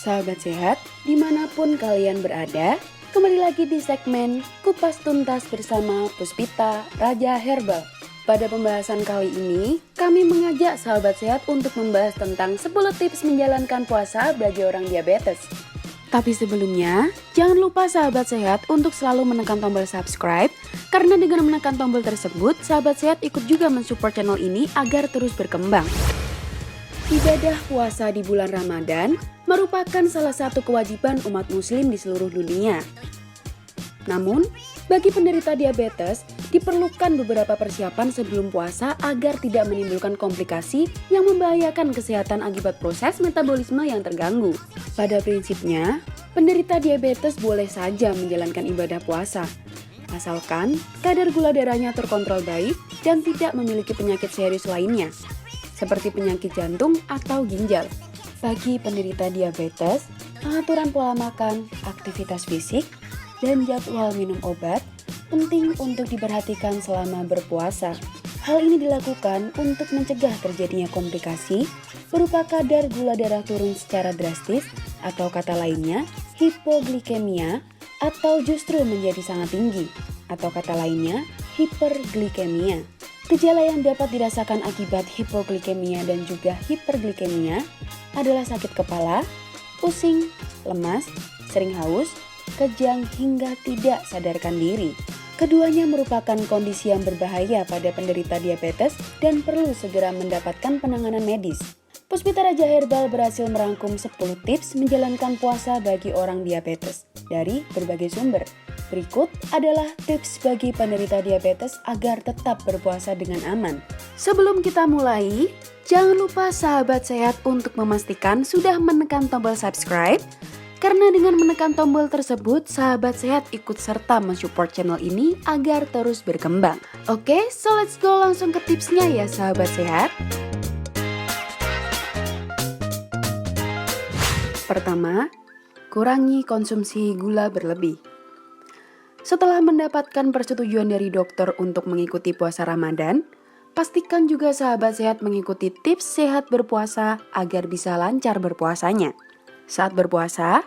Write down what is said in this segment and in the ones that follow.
Sahabat sehat, dimanapun kalian berada, kembali lagi di segmen Kupas Tuntas bersama Puspita Raja Herbal. Pada pembahasan kali ini, kami mengajak sahabat sehat untuk membahas tentang 10 tips menjalankan puasa bagi orang diabetes. Tapi sebelumnya, jangan lupa sahabat sehat untuk selalu menekan tombol subscribe, karena dengan menekan tombol tersebut, sahabat sehat ikut juga mensupport channel ini agar terus berkembang. Ibadah puasa di bulan Ramadan merupakan salah satu kewajiban umat muslim di seluruh dunia. Namun, bagi penderita diabetes, diperlukan beberapa persiapan sebelum puasa agar tidak menimbulkan komplikasi yang membahayakan kesehatan akibat proses metabolisme yang terganggu. Pada prinsipnya, penderita diabetes boleh saja menjalankan ibadah puasa, asalkan kadar gula darahnya terkontrol baik dan tidak memiliki penyakit serius lainnya, seperti penyakit jantung atau ginjal. Bagi penderita diabetes, pengaturan pola makan, aktivitas fisik, dan jadwal minum obat penting untuk diperhatikan selama berpuasa. Hal ini dilakukan untuk mencegah terjadinya komplikasi berupa kadar gula darah turun secara drastis atau kata lainnya hipoglikemia, atau justru menjadi sangat tinggi atau kata lainnya hiperglikemia. Gejala yang dapat dirasakan akibat hipoglikemia dan juga hiperglikemia adalah sakit kepala, pusing, lemas, sering haus, kejang hingga tidak sadarkan diri. Keduanya merupakan kondisi yang berbahaya pada penderita diabetes dan perlu segera mendapatkan penanganan medis. Puspita Raja Herbal berhasil merangkum 10 tips menjalankan puasa bagi orang diabetes dari berbagai sumber. Berikut adalah tips bagi penderita diabetes agar tetap berpuasa dengan aman. Sebelum kita mulai, jangan lupa sahabat sehat untuk memastikan sudah menekan tombol subscribe, karena dengan menekan tombol tersebut, sahabat sehat ikut serta mensupport channel ini agar terus berkembang. Oke, so let's go langsung ke tipsnya ya sahabat sehat. Pertama, kurangi konsumsi gula berlebih. Setelah mendapatkan persetujuan dari dokter untuk mengikuti puasa Ramadan, pastikan juga sahabat sehat mengikuti tips sehat berpuasa agar bisa lancar berpuasanya. Saat berpuasa,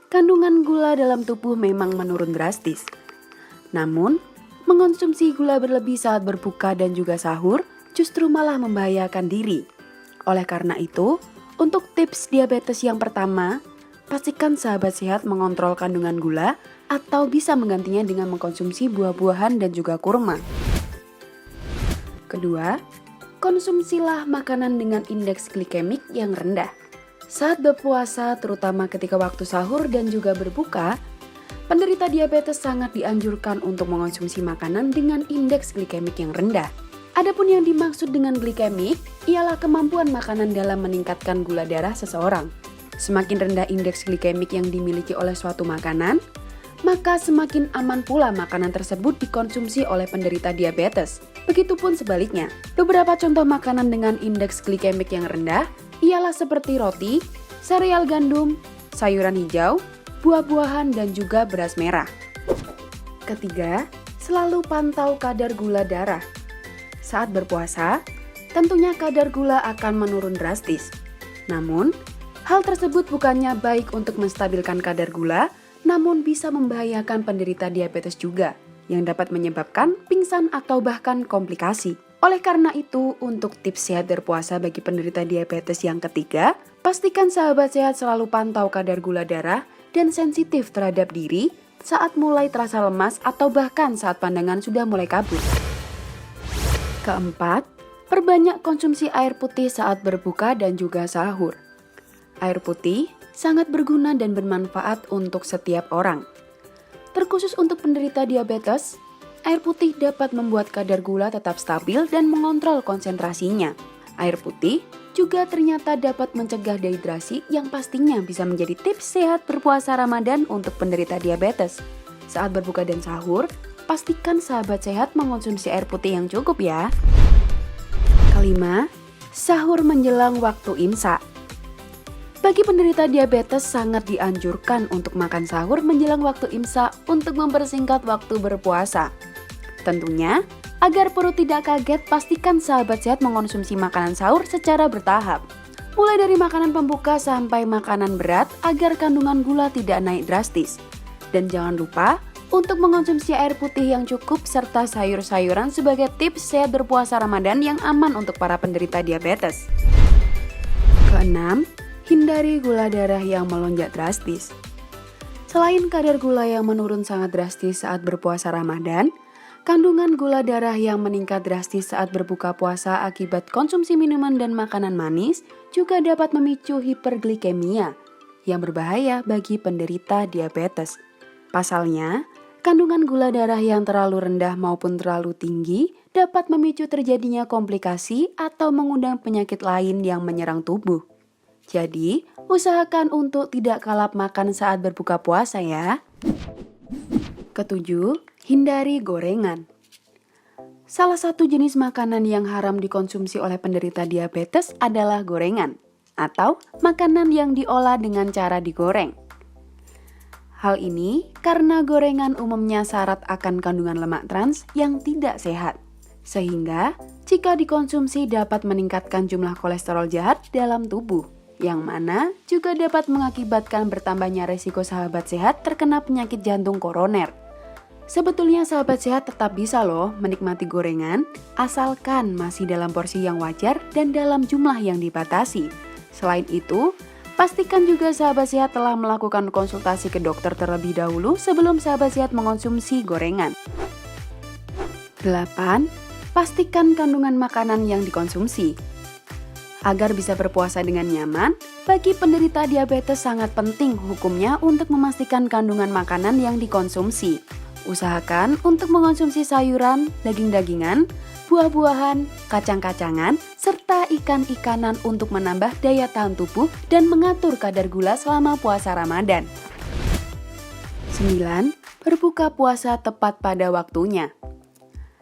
kandungan gula dalam tubuh memang menurun drastis. Namun, mengonsumsi gula berlebih saat berbuka dan juga sahur justru malah membahayakan diri. Oleh karena itu, untuk tips diabetes yang pertama, pastikan sahabat sehat mengontrol kandungan gula atau bisa menggantinya dengan mengkonsumsi buah-buahan dan juga kurma. Kedua, konsumsilah makanan dengan indeks glikemik yang rendah. Saat berpuasa, terutama ketika waktu sahur dan juga berbuka, penderita diabetes sangat dianjurkan untuk mengonsumsi makanan dengan indeks glikemik yang rendah. Adapun yang dimaksud dengan glikemik ialah kemampuan makanan dalam meningkatkan gula darah seseorang. Semakin rendah indeks glikemik yang dimiliki oleh suatu makanan, maka semakin aman pula makanan tersebut dikonsumsi oleh penderita diabetes. Begitupun sebaliknya, beberapa contoh makanan dengan indeks glikemik yang rendah ialah seperti roti, sereal gandum, sayuran hijau, buah-buahan, dan juga beras merah. Ketiga, selalu pantau kadar gula darah. Saat berpuasa, tentunya kadar gula akan menurun drastis. Namun, hal tersebut bukannya baik untuk menstabilkan kadar gula, namun bisa membahayakan penderita diabetes juga, yang dapat menyebabkan pingsan atau bahkan komplikasi. Oleh karena itu, untuk tips sehat berpuasa bagi penderita diabetes yang ketiga, pastikan sahabat sehat selalu pantau kadar gula darah dan sensitif terhadap diri saat mulai terasa lemas atau bahkan saat pandangan sudah mulai kabur. Keempat, perbanyak konsumsi air putih saat berbuka dan juga sahur. Air putih sangat berguna dan bermanfaat untuk setiap orang. Terkhusus untuk penderita diabetes, air putih dapat membuat kadar gula tetap stabil dan mengontrol konsentrasinya. Air putih juga ternyata dapat mencegah dehidrasi yang pastinya bisa menjadi tips sehat berpuasa Ramadan untuk penderita diabetes. Saat berbuka dan sahur, pastikan sahabat sehat mengonsumsi air putih yang cukup ya. Kelima, sahur menjelang waktu imsak. Bagi penderita diabetes sangat dianjurkan untuk makan sahur menjelang waktu imsak untuk mempersingkat waktu berpuasa. Tentunya, Agar perut tidak kaget, pastikan sahabat sehat mengonsumsi makanan sahur secara bertahap. Mulai dari makanan pembuka sampai makanan berat agar kandungan gula tidak naik drastis. Dan jangan lupa untuk mengonsumsi air putih yang cukup serta sayur-sayuran sebagai tips sehat berpuasa Ramadan yang aman untuk para penderita diabetes. Keenam, hindari gula darah yang melonjak drastis. Selain kadar gula yang menurun sangat drastis saat berpuasa Ramadan, kandungan gula darah yang meningkat drastis saat berbuka puasa akibat konsumsi minuman dan makanan manis juga dapat memicu hiperglikemia yang berbahaya bagi penderita diabetes. Pasalnya, kandungan gula darah yang terlalu rendah maupun terlalu tinggi dapat memicu terjadinya komplikasi atau mengundang penyakit lain yang menyerang tubuh. Jadi, usahakan untuk tidak kalap makan saat berbuka puasa ya. Ketujuh, hindari gorengan. Salah satu jenis makanan yang haram dikonsumsi oleh penderita diabetes adalah gorengan atau makanan yang diolah dengan cara digoreng. Hal ini karena gorengan umumnya syarat akan kandungan lemak trans yang tidak sehat. Sehingga jika dikonsumsi dapat meningkatkan jumlah kolesterol jahat dalam tubuh, yang mana juga dapat mengakibatkan bertambahnya resiko sahabat sehat terkena penyakit jantung koroner. Sebetulnya sahabat sehat tetap bisa loh menikmati gorengan, asalkan masih dalam porsi yang wajar dan dalam jumlah yang dibatasi. Selain itu, pastikan juga sahabat sehat telah melakukan konsultasi ke dokter terlebih dahulu sebelum sahabat sehat mengonsumsi gorengan. 8. Pastikan kandungan makanan yang dikonsumsi. Agar bisa berpuasa dengan nyaman, bagi penderita diabetes sangat penting hukumnya untuk memastikan kandungan makanan yang dikonsumsi. Usahakan untuk mengonsumsi sayuran, daging-dagingan, buah-buahan, kacang-kacangan, serta ikan-ikanan untuk menambah daya tahan tubuh dan mengatur kadar gula selama puasa Ramadan. 9. Berbuka puasa tepat pada waktunya.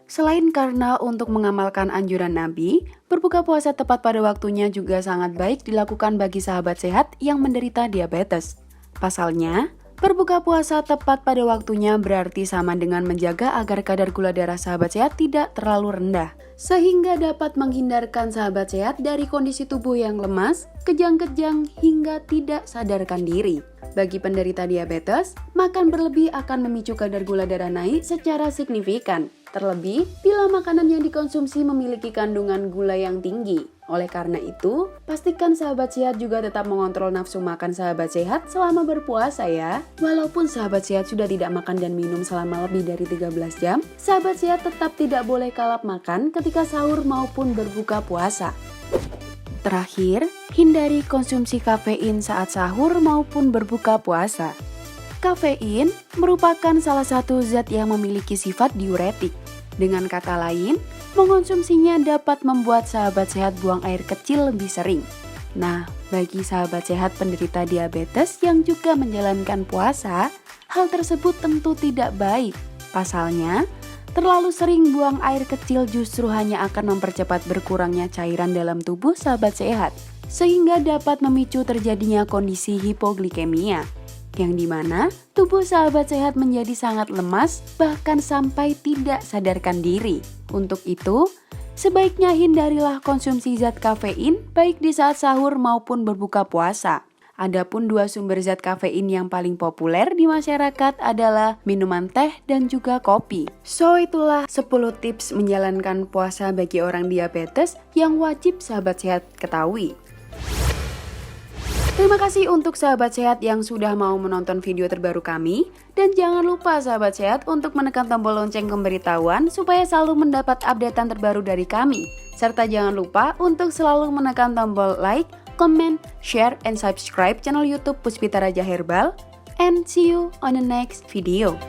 Selain karena untuk mengamalkan anjuran Nabi, berbuka puasa tepat pada waktunya juga sangat baik dilakukan bagi sahabat sehat yang menderita diabetes. Pasalnya, berbuka puasa tepat pada waktunya berarti sama dengan menjaga agar kadar gula darah sahabat sehat tidak terlalu rendah, sehingga dapat menghindarkan sahabat sehat dari kondisi tubuh yang lemas, kejang-kejang, hingga tidak sadarkan diri. Bagi penderita diabetes, makan berlebih akan memicu kadar gula darah naik secara signifikan. Terlebih, bila makanan yang dikonsumsi memiliki kandungan gula yang tinggi. Oleh karena itu, pastikan sahabat sehat juga tetap mengontrol nafsu makan sahabat sehat selama berpuasa ya. Walaupun sahabat sehat sudah tidak makan dan minum selama lebih dari 13 jam, sahabat sehat tetap tidak boleh kalap makan ketika sahur maupun berbuka puasa. Terakhir, hindari konsumsi kafein saat sahur maupun berbuka puasa. Kafein merupakan salah satu zat yang memiliki sifat diuretik. Dengan kata lain, mengonsumsinya dapat membuat sahabat sehat buang air kecil lebih sering. Nah, bagi sahabat sehat penderita diabetes yang juga menjalankan puasa, hal tersebut tentu tidak baik. Pasalnya, terlalu sering buang air kecil justru hanya akan mempercepat berkurangnya cairan dalam tubuh sahabat sehat, sehingga dapat memicu terjadinya kondisi hipoglikemia, yang dimana tubuh sahabat sehat menjadi sangat lemas bahkan sampai tidak sadarkan diri. Untuk itu, sebaiknya hindarilah konsumsi zat kafein baik di saat sahur maupun berbuka puasa. Adapun dua sumber zat kafein yang paling populer di masyarakat adalah minuman teh dan juga kopi. So itulah 10 tips menjalankan puasa bagi orang diabetes yang wajib sahabat sehat ketahui. Terima kasih untuk sahabat sehat yang sudah mau menonton video terbaru kami. Dan jangan lupa sahabat sehat untuk menekan tombol lonceng pemberitahuan supaya selalu mendapat updatean terbaru dari kami. Serta jangan lupa untuk selalu menekan tombol like, comment, share, and subscribe channel YouTube Puspita Raja Herbal. And see you on the next video.